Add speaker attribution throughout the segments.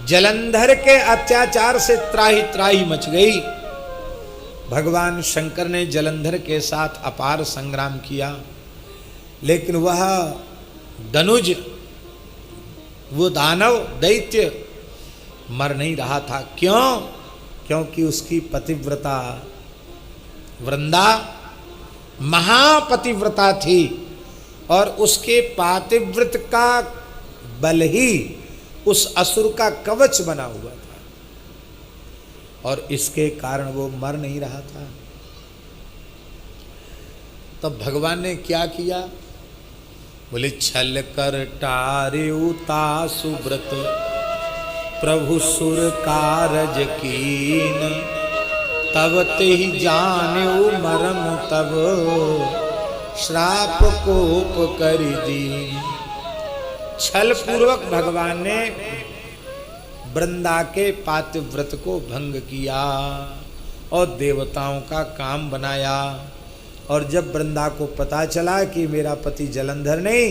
Speaker 1: जलंधर के अत्याचार से त्राही त्राही मच गई। भगवान शंकर ने जलंधर के साथ अपार संग्राम किया, लेकिन वह धनुज, वो दानव दैत्य मर नहीं रहा था। क्यों? क्योंकि उसकी पतिव्रता वृंदा महापतिव्रता थी और उसके पातिव्रत का बल ही उस असुर का कवच बना हुआ था और इसके कारण वो मर नहीं रहा था। तो भगवान ने क्या किया? बोले छल कर टारेउता सुब्रत प्रभु सुर कारज कीन, तब ते ही जानेउ मरम तब श्राप कोप कर दीन। छल पूर्वक भगवान ने वृंदा के पातिव्रत को भंग किया और देवताओं का काम बनाया। और जब वृंदा को पता चला कि मेरा पति जलंधर नहीं,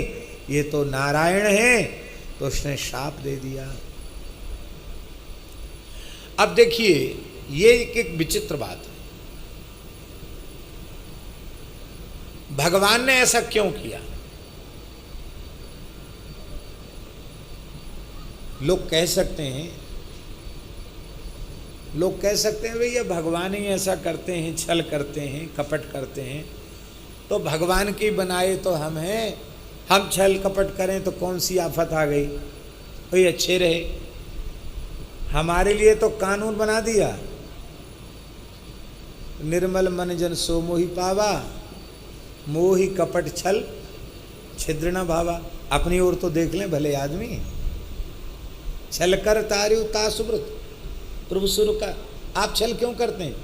Speaker 1: ये तो नारायण है, तो उसने शाप दे दिया। अब देखिए, ये एक विचित्र बात है। भगवान ने ऐसा क्यों किया? लोग कह सकते हैं भैया भगवान ही ऐसा करते हैं, छल करते हैं, कपट करते हैं, तो भगवान की बनाए तो हम हैं, हम छल कपट करें तो कौन सी आफत आ गई? भाई अच्छे रहे, हमारे लिए तो कानून बना दिया, निर्मल मन जन सो मोहि पावा, मोहि कपट छल छिद्र न भावा। अपनी ओर तो देख लें भले आदमी, छल कर तारु ता सुब्रत प्रभु सुर का। आप छल क्यों करते हैं?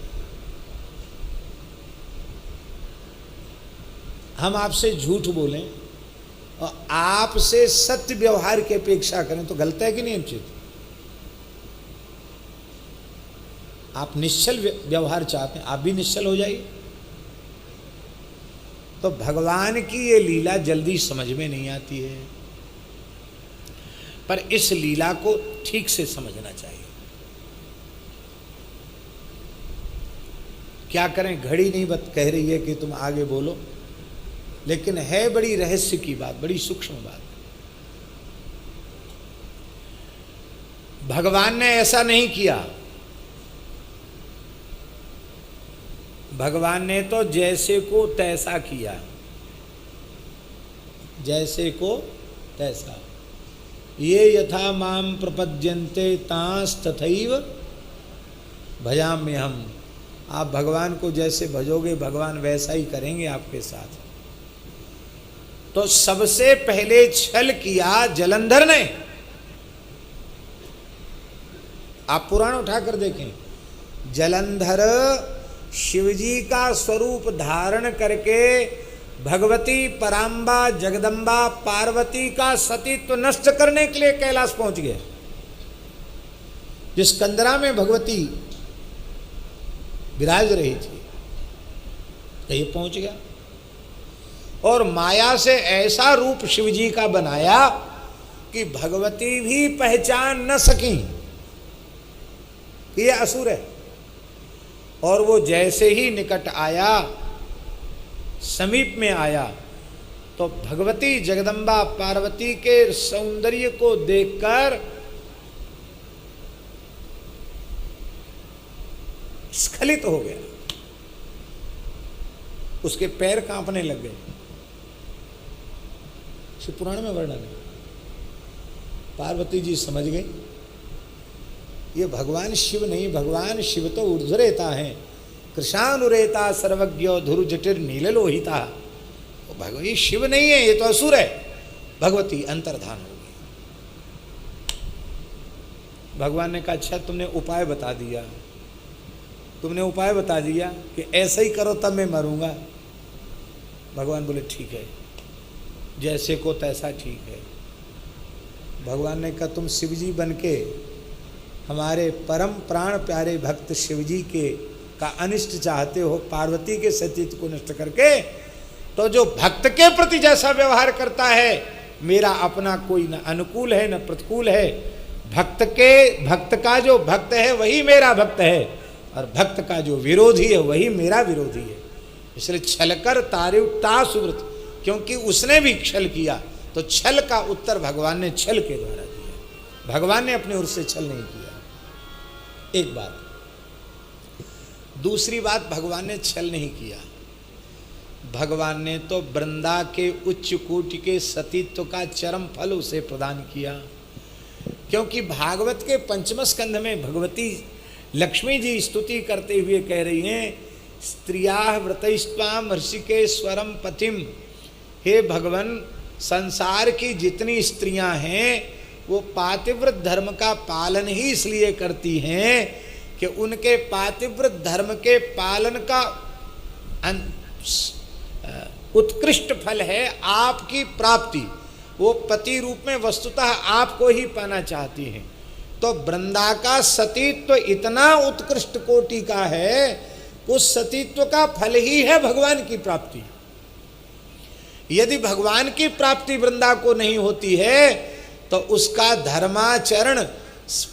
Speaker 1: हम आपसे झूठ बोलें और आपसे सत्य व्यवहार की अपेक्षा करें तो गलत है कि नहीं अनुचित? आप निश्चल व्यवहार चाहते हैं, आप भी निश्चल हो जाइए। तो भगवान की ये लीला जल्दी समझ में नहीं आती है, पर इस लीला को ठीक से समझना चाहिए। क्या करें, घड़ी नहीं कह रही है कि तुम आगे बोलो, लेकिन है बड़ी रहस्य की बात, बड़ी सूक्ष्म बात। भगवान ने ऐसा नहीं किया। भगवान ने तो जैसे को तैसा किया, जैसे को तैसा। ये यथा माम प्रपद्यन्ते तांस तथैव भजाम्यहम्। आप भगवान को जैसे भजोगे भगवान वैसा ही करेंगे आपके साथ। तो सबसे पहले छल किया जलंधर ने। आप पुराण उठाकर देखें, जलंधर शिवजी का स्वरूप धारण करके भगवती पराम्बा जगदम्बा पार्वती का सतीत्व नष्ट करने के लिए कैलाश पहुंच गए। जिस कंदरा में भगवती विराज रही थी, ये पहुंच गया और माया से ऐसा रूप शिवजी का बनाया कि भगवती भी पहचान न सकी कि ये असुर है। और वो जैसे ही निकट आया, समीप में आया, तो भगवती जगदम्बा पार्वती के सौंदर्य को देखकर स्खलित हो गया, उसके पैर कांपने लग गए। शिव पुराण में वर्णन है। पार्वती जी समझ गई ये भगवान शिव नहीं, भगवान शिव तो ऊर्ध्वरेता है, कृशानुरेता सर्वज्ञ धुरु जटिर नीललोहिता। भगवान शिव नहीं है, ये तो असुर है। भगवती अंतर्धान हो गई। भगवान ने कहा अच्छा तुमने उपाय बता दिया, तुमने उपाय बता दिया कि ऐसा ही करो तब मैं मरूंगा। भगवान बोले ठीक है, जैसे को तैसा ठीक है। भगवान ने कहा तुम शिवजी बन के हमारे परम प्राण प्यारे भक्त शिवजी के का अनिष्ट चाहते हो, पार्वती के सतीत्व को नष्ट करके, तो जो भक्त के प्रति जैसा व्यवहार करता है, मेरा अपना कोई न अनुकूल है न प्रतिकूल है, भक्त का जो भक्त है वही मेरा भक्त है, और भक्त का जो विरोधी है वही मेरा विरोधी है। इसलिए छल कर तारे ता सुव्रत, क्योंकि उसने भी छल किया, तो छल का उत्तर भगवान ने छल के द्वारा दिया। भगवान ने अपने ओर से छल नहीं किया। एक बात। दूसरी बात, भगवान ने छल नहीं किया। भगवान ने तो वृंदा के उच्च कोटि के सतीत्व का चरम फल उसे प्रदान किया, क्योंकि भागवत के पंचम स्कंध में भगवती लक्ष्मी जी स्तुति करते हुए कह रही हैं, स्त्रिया व्रतस्त्वाम ऋषिकेश्वरम पतिम। हे भगवान, संसार की जितनी स्त्रियां हैं वो पातिव्रत धर्म का पालन ही इसलिए करती हैं कि उनके पातिव्रत धर्म के पालन का उत्कृष्ट फल है आपकी प्राप्ति। वो पति रूप में वस्तुतः आपको ही पाना चाहती हैं। तो वृंदा का सतीत्व इतना उत्कृष्ट कोटि का है, उस सतीत्व का फल ही है भगवान की प्राप्ति। यदि भगवान की प्राप्ति वृंदा को नहीं होती है तो उसका धर्माचरण,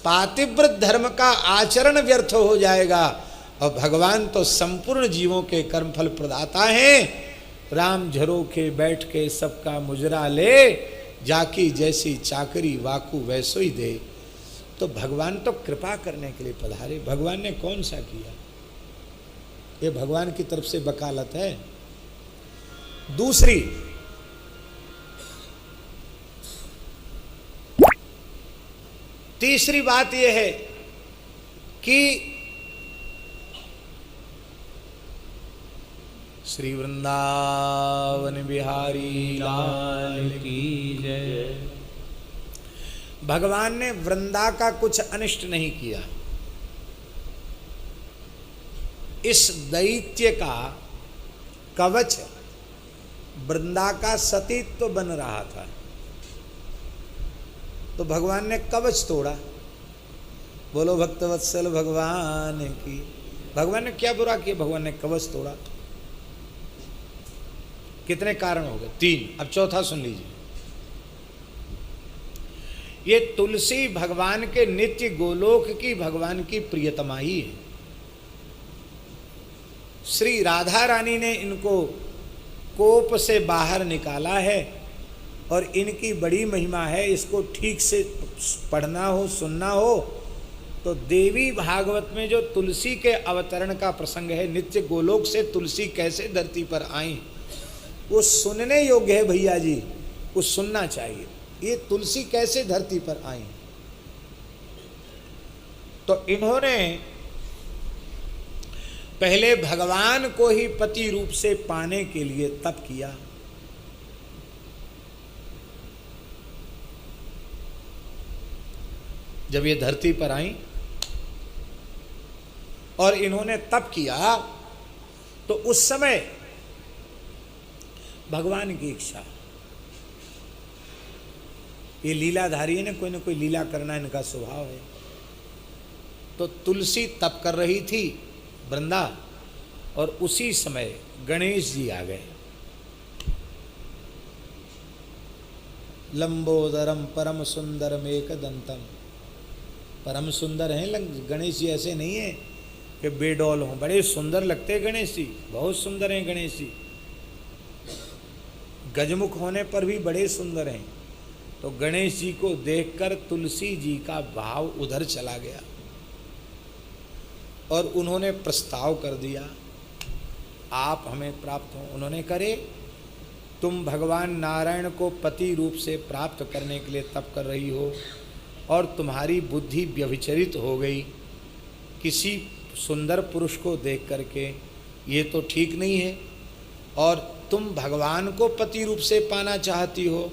Speaker 1: पातिव्रत धर्म का आचरण व्यर्थ हो जाएगा। और भगवान तो संपूर्ण जीवों के कर्मफल प्रदाता हैं। राम झरोखे बैठ के सबका मुजरा ले, जाकी जैसी चाकरी वाकू वैसो ही दे। तो भगवान तो कृपा करने के लिए पधारे। भगवान ने कौन सा किया? ये भगवान की तरफ से वकालत है। दूसरी, तीसरी बात यह है कि श्री वृंदावन बिहारी लाल की जय। भगवान ने वृंदा का कुछ अनिष्ट नहीं किया। इस दैत्य का कवच वृंदा का सतीत्व बन रहा था, तो भगवान ने कवच तोड़ा। बोलो भक्तवत्सल भगवान की। भगवान ने क्या बुरा किया? भगवान ने कवच तोड़ा। कितने कारण हो गए? 3। अब चौथा सुन लीजिए। ये तुलसी भगवान के नित्य गोलोक की भगवान की प्रियतमा ही है। श्री राधा रानी ने इनको कोप से बाहर निकाला है और इनकी बड़ी महिमा है। इसको ठीक से पढ़ना हो, सुनना हो तो देवी भागवत में जो तुलसी के अवतरण का प्रसंग है, नित्य गोलोक से तुलसी कैसे धरती पर आई, वो सुनने योग्य है भैया जी, वो सुनना चाहिए। ये तुलसी कैसे धरती पर आई, तो इन्होंने पहले भगवान को ही पति रूप से पाने के लिए तप किया। जब ये धरती पर आई और इन्होंने तप किया, तो उस समय भगवान की इच्छा, ये लीलाधारी है ना कोई लीला करना इनका स्वभाव है। तो तुलसी तप कर रही थी वृंदा, और उसी समय गणेश जी आ गए। लंबोदरम परम सुंदरम एकदंतम। परम सुंदर हैं गणेश जी, ऐसे नहीं है कि बेडौल हों, बड़े सुंदर लगते हैं गणेश जी, बहुत सुंदर हैं गणेश जी। गजमुख होने पर भी बड़े सुंदर हैं। तो गणेश जी को देखकर तुलसी जी का भाव उधर चला गया और उन्होंने प्रस्ताव कर दिया, आप हमें प्राप्त हो। उन्होंने करे, तुम भगवान नारायण को पति रूप से प्राप्त करने के लिए तप कर रही हो और तुम्हारी बुद्धि व्यभिचरित हो गई किसी सुंदर पुरुष को देख करके, ये तो ठीक नहीं है। और तुम भगवान को पति रूप से पाना चाहती हो,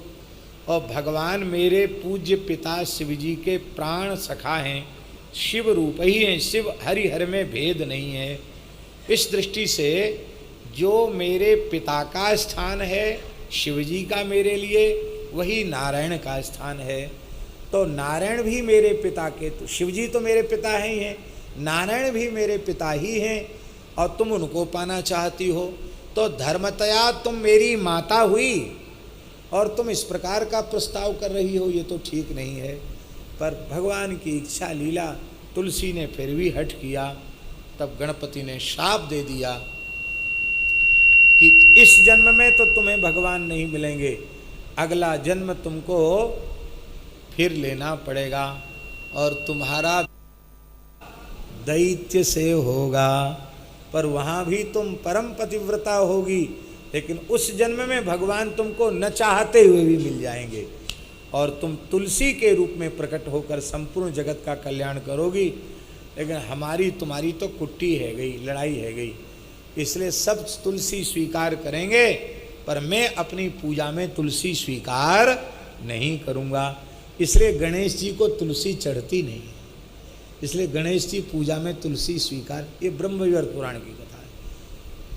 Speaker 1: और भगवान मेरे पूज्य पिता शिव जी के प्राण सखा हैं, शिव रूप ही हैं, शिव हरि हर में भेद नहीं है। इस दृष्टि से जो मेरे पिता का स्थान है शिव जी का मेरे लिए, वही नारायण का स्थान है। तो नारायण भी मेरे पिता के, तो शिव जी तो मेरे पिता ही हैं, नारायण भी मेरे पिता ही हैं, और तुम उनको पाना चाहती हो, तो धर्मतया तुम मेरी माता हुई और तुम इस प्रकार का प्रस्ताव कर रही हो, ये तो ठीक नहीं है। पर भगवान की इच्छा लीला, तुलसी ने फिर भी हठ किया। तब गणपति ने शाप दे दिया कि इस जन्म में तो तुम्हें भगवान नहीं मिलेंगे, अगला जन्म तुमको फिर लेना पड़ेगा और तुम्हारा दैत्य से होगा, पर वहाँ भी तुम परम पतिव्रता होगी, लेकिन उस जन्म में भगवान तुमको न चाहते हुए भी मिल जाएंगे और तुम तुलसी के रूप में प्रकट होकर संपूर्ण जगत का कल्याण करोगी। लेकिन हमारी तुम्हारी तो कुट्टी है गई, लड़ाई है गई, इसलिए सब तुलसी स्वीकार करेंगे पर मैं अपनी पूजा में तुलसी स्वीकार नहीं करूँगा। इसलिए गणेश जी को तुलसी चढ़ती नहीं, इसलिए गणेश जी पूजा में तुलसी स्वीकार। ये ब्रह्मविवर्त पुराण की कथा है।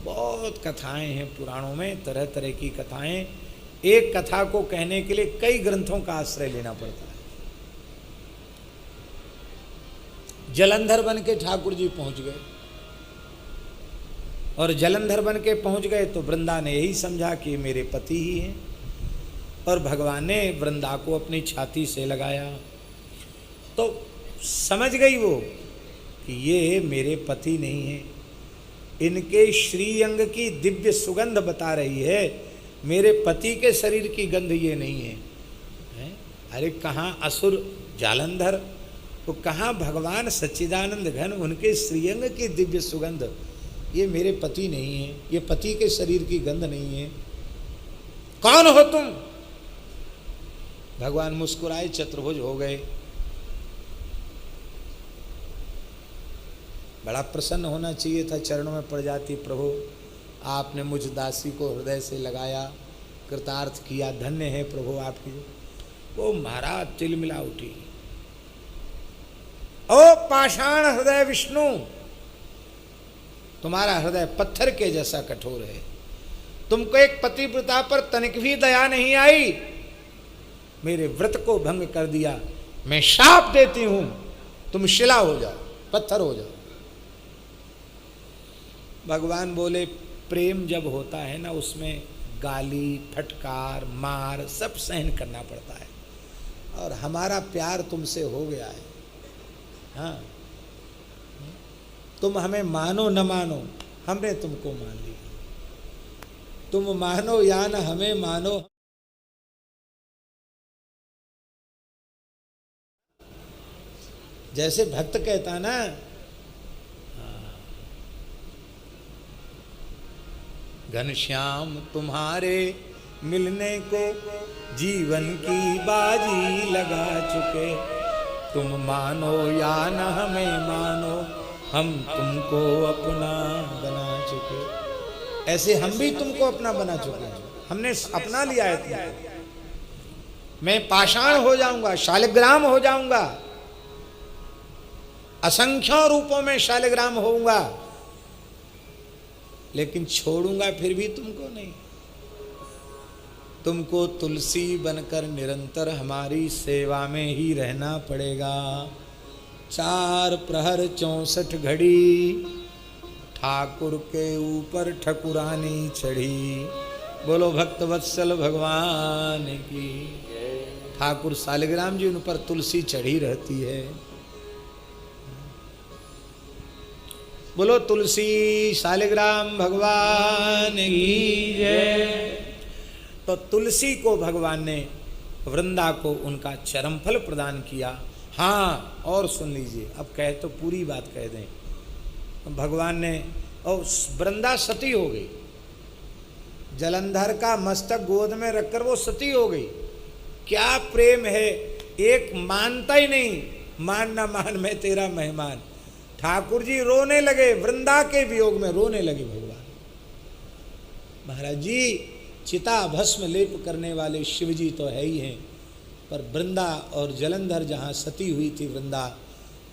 Speaker 1: बहुत कथाएं हैं पुराणों में, तरह तरह की कथाएं। एक कथा को कहने के लिए कई ग्रंथों का आश्रय लेना पड़ता है। जलंधर बन के ठाकुर जी पहुंच गए और जलंधर बन के पहुंच गए तो वृंदा ने यही समझा कि मेरे पति ही हैं और भगवान ने वृंदा को अपनी छाती से लगाया तो समझ गई वो कि ये मेरे पति नहीं हैं, इनके श्रीअंग की दिव्य सुगंध बता रही है, मेरे पति के शरीर की गंध ये नहीं है, अरे कहाँ असुर जालंधर, तो कहाँ भगवान सच्चिदानंद घन, उनके श्रीअंग की दिव्य सुगंध, ये मेरे पति नहीं है, ये पति के शरीर की गंध नहीं है, कौन हो तुम? भगवान मुस्कुराए, चतुर्भुज हो गए। बड़ा प्रसन्न होना चाहिए था, चरणों में पड़ जाती, प्रभु आपने मुझ दासी को हृदय से लगाया, कृतार्थ किया, धन्य है प्रभु आपकी। वो महाराज तिलमिला उठी, ओ पाषाण हृदय विष्णु, तुम्हारा हृदय पत्थर के जैसा कठोर है, तुमको एक पतिव्रता पर तनिक भी दया नहीं आई, मेरे व्रत को भंग कर दिया, मैं शाप देती हूं, तुम शिला हो जाओ, पत्थर हो जाओ। भगवान बोले प्रेम जब होता है ना, उसमें गाली फटकार मार सब सहन करना पड़ता है, और हमारा प्यार तुमसे हो गया है। हाँ, तुम हमें मानो न मानो, हमने तुमको मान लिया, तुम मानो या न हमें मानो। जैसे भक्त कहता ना, घनश्याम तुम्हारे मिलने को जीवन की बाजी लगा चुके, तुम मानो या न हमें मानो, हम तुमको अपना बना चुके। ऐसे हम भी तुमको अपना बना चुके हैं, हमने अपना लिया है तुमको। मैं पाषाण हो जाऊंगा, शालिग्राम हो जाऊंगा, असंख्यों रूपों में शालिग्राम होऊंगा, लेकिन छोड़ूंगा फिर भी तुमको नहीं। तुमको तुलसी बनकर निरंतर हमारी सेवा में ही रहना पड़ेगा। 4 प्रहर 64 घड़ी ठाकुर के ऊपर ठकुरानी चढ़ी। बोलो भक्त वत्सल भगवान की। ठाकुर शालिग्राम जी उन पर तुलसी चढ़ी रहती है। बोलो तुलसी शालिग्राम भगवान की जय। तो तुलसी को भगवान ने वृंदा को उनका चरम फल प्रदान किया। हाँ, और सुन लीजिए, अब कहे तो पूरी बात कह दें। भगवान ने, और वृंदा सती हो गई, जलंधर का मस्तक गोद में रखकर वो सती हो गई। क्या प्रेम है, एक मानता ही नहीं, मान ना मान मैं तेरा मेहमान। ठाकुर जी रोने लगे, वृंदा के वियोग में रोने लगे भगवान। महाराज जी, चिता भस्म लेप करने वाले शिव जी तो है ही हैं, पर वृंदा और जलंधर जहाँ सती हुई थी वृंदा,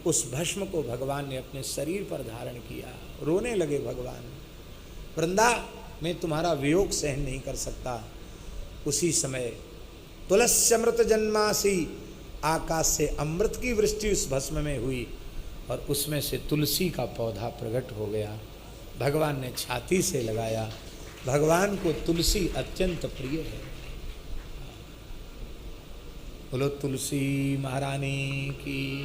Speaker 1: उस भस्म को भगवान ने अपने शरीर पर धारण किया। रोने लगे भगवान, वृंदा मैं तुम्हारा वियोग सहन नहीं कर सकता। उसी समय तुलस्यमृत जन्मासी, आकाश से अमृत की वृष्टि उस भस्म में हुई और उसमें से तुलसी का पौधा प्रकट हो गया। भगवान ने छाती से लगाया। भगवान को तुलसी अत्यंत प्रिय है। बोलो तुलसी महारानी की।